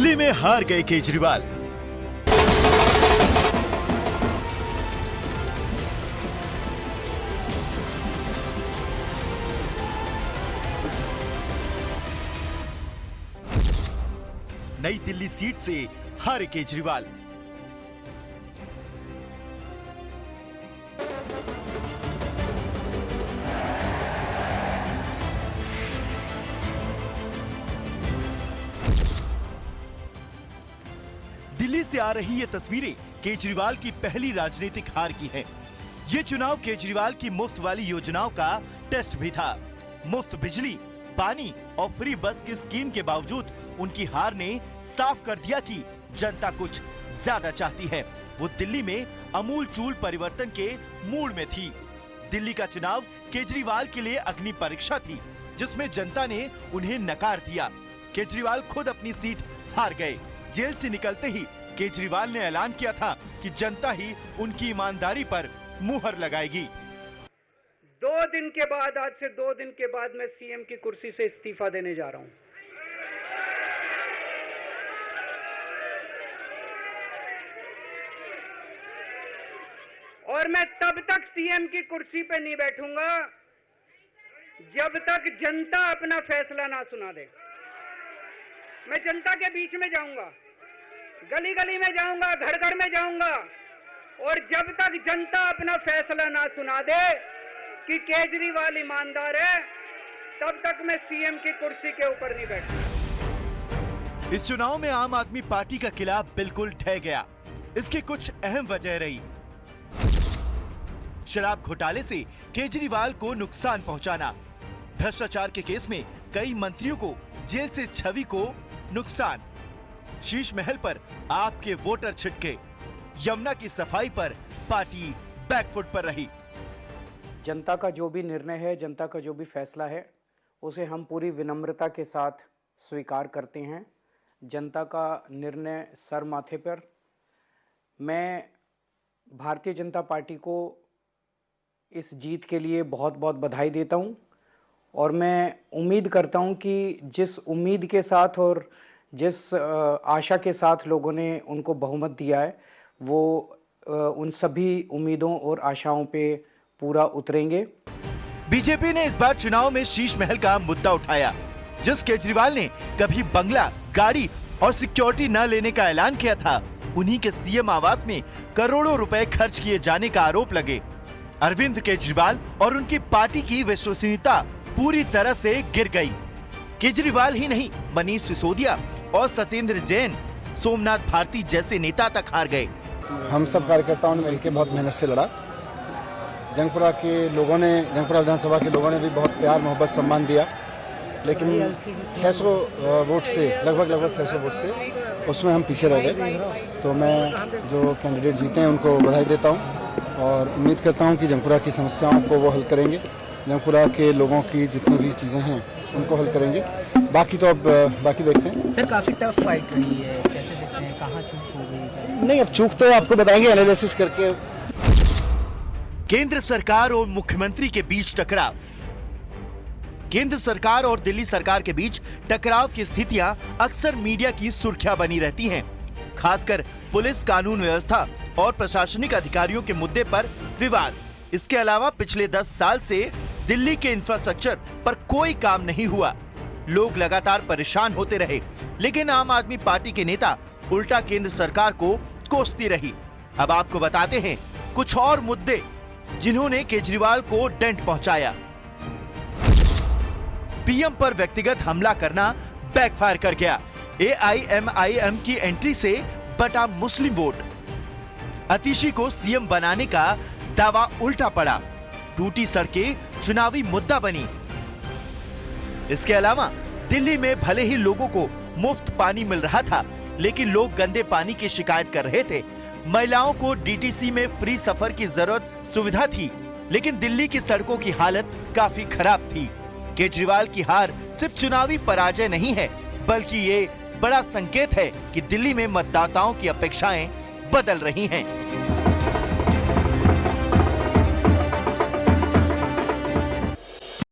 दिल्ली में हार गए केजरीवाल। नई दिल्ली सीट से हारे केजरीवाल। दिल्ली से आ रही ये तस्वीरें केजरीवाल की पहली राजनीतिक हार की हैं। ये चुनाव केजरीवाल की मुफ्त वाली योजनाओं का टेस्ट भी था। मुफ्त बिजली, पानी और फ्री बस की स्कीम के बावजूद उनकी हार ने साफ कर दिया कि जनता कुछ ज्यादा चाहती है। वो दिल्ली में अमूलचूल परिवर्तन के मूड में थी। दिल्ली का चुनाव केजरीवाल के लिए अग्नि परीक्षा थी, जिसमें जनता ने उन्हें नकार दिया। केजरीवाल खुद अपनी सीट हार गए। जेल से निकलते ही केजरीवाल ने ऐलान किया था कि जनता ही उनकी ईमानदारी पर मुहर लगाएगी। 2 दिन के बाद, आज से 2 दिन के बाद मैं सीएम की कुर्सी से इस्तीफा देने जा रहा हूं। और मैं तब तक सीएम की कुर्सी पे नहीं बैठूंगा जब तक जनता अपना फैसला ना सुना दे। मैं जनता के बीच में जाऊंगा, गली गली में जाऊंगा, घर घर में जाऊंगा, और जब तक जनता अपना फैसला ना सुना दे कि केजरीवाल ईमानदार है, तब तक मैं सीएम की कुर्सी के ऊपर नहीं बैठूंगा। इस चुनाव में आम आदमी पार्टी का किला बिल्कुल ढह गया। इसकी कुछ अहम वजह रही। शराब घोटाले से केजरीवाल को नुकसान पहुंचाना, भ्रष्टाचार के केस में कई मंत्रियों को जेल से छवि को नुकसान, शीश महल पर आपके वोटर छिटके, यमुना की सफाई पर पार्टी बैकफुट पर रही। जनता का जो भी निर्णय है, जनता का जो भी फैसला है, उसे हम पूरी विनम्रता के साथ स्वीकार करते हैं। जनता का निर्णय सर माथे पर। मैं भारतीय जनता पार्टी को इस जीत के लिए बहुत बहुत बधाई देता हूं, और मैं उम्मीद करता हूं कि जिस उम्मीद के साथ और जिस आशा के साथ लोगों ने उनको बहुमत दिया है, वो उन सभी उम्मीदों और आशाओं पे पूरा उतरेंगे। बीजेपी ने इस बार चुनाव में शीश महल का मुद्दा उठाया। जिस केजरीवाल ने कभी बंगला, गाड़ी और सिक्योरिटी न लेने का ऐलान किया था, उन्हीं के सीएम आवास में करोड़ों रुपए खर्च किए जाने का आरोप लगे। अरविंद केजरीवाल और उनकी पार्टी की विश्वसनीयता पूरी तरह से गिर गई। केजरीवाल ही नहीं, मनीष सिसोदिया और सत्येंद्र जैन, सोमनाथ भारती जैसे नेता तक हार गए। हम सब कार्यकर्ताओं ने मिलकर बहुत मेहनत से लड़ा। जंगपुरा के लोगों ने, जंगपुरा विधानसभा के लोगों ने भी बहुत प्यार, मोहब्बत, सम्मान दिया, लेकिन 600 वोट से, लगभग 600 वोट से उसमें हम पीछे रह गए। तो मैं जो कैंडिडेट जीते हैं उनको बधाई देता हूं और उम्मीद करता हूं कि जंगपुरा की समस्याओं को वो हल करेंगे। जंगपुरा के लोगों की जितनी भी चीज़ें हैं उनको हल करेंगे। बाकी तो अब बाकी देखते हैं। सर, काफी टफ फाइट रही है, कैसे देखते हैं, कहाँ चूक हो गई? नहीं, अब चूक तो आपको बताएंगे एनालिसिस करके। केंद्र सरकार और मुख्यमंत्री के बीच टकराव। केंद्र सरकार और दिल्ली सरकार के बीच टकराव की स्थितियां अक्सर मीडिया की सुर्खियां बनी रहती हैं। खासकर पुलिस, कानून व्यवस्था और प्रशासनिक अधिकारियों के मुद्दे पर विवाद। इसके अलावा पिछले 10 साल से दिल्ली के इंफ्रास्ट्रक्चर पर कोई काम नहीं हुआ। लोग लगातार परेशान होते रहे, लेकिन आम आदमी पार्टी के नेता उल्टा केंद्र सरकार को कोसती रही। अब आपको बताते हैं कुछ और मुद्दे जिन्होंने केजरीवाल को डेंट पहुंचाया। पीएम पर व्यक्तिगत हमला करना बैकफायर कर गया। AIMIM की एंट्री से बटा मुस्लिम वोट। अतिशी को सीएम बनाने का दावा उल्टा पड़ा। टूटी सड़कें चुनावी मुद्दा बनी। इसके अलावा दिल्ली में भले ही लोगों को मुफ्त पानी मिल रहा था, लेकिन लोग गंदे पानी की शिकायत कर रहे थे। महिलाओं को डीटीसी में फ्री सफर की जरूरत सुविधा थी, लेकिन दिल्ली की सड़कों की हालत काफी खराब थी। केजरीवाल की हार सिर्फ चुनावी पराजय नहीं है, बल्कि ये बड़ा संकेत है कि दिल्ली में मतदाताओं की अपेक्षाएं बदल रही हैं।